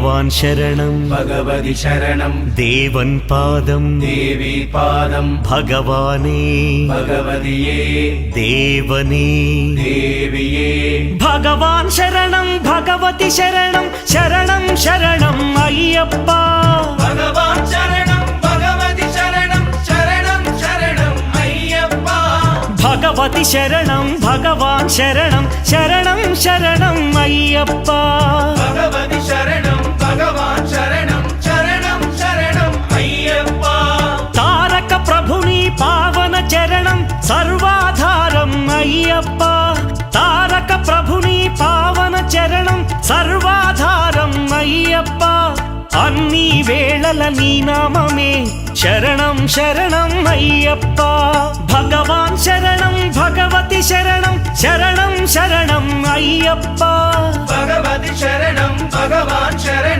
भगवान् शरणं भगवति शरणं देवन् पादं देवी पादं भगवाने भगवदिये देवने देविये भगवान् शरणं भगवति शरणं शरणं शरणं अय्यप्पा भगवान् शरणं भगवति शरणं शरणं शरणं अय्यप्पा भगवति शरणं भगवान् शरणं शरणं शरणं अय्यप्पा भगवति शरणं भगवान् शरणं शरणं शरणं अय्यप्पा तारक प्रभुनि पावन चरणं सर्वाधारं अय्यप्पा तारक प्रभुनि पावन चरणं सर्वाधारं अय्यप्पा अन्नी वेळల నీ నామమే శరణం శరణం అయ్యప్ప భగవాన్ శరణం భగవతి శరణం శరణం శరణం అయ్యప్ప भगवति शरणं भगवान् शरणं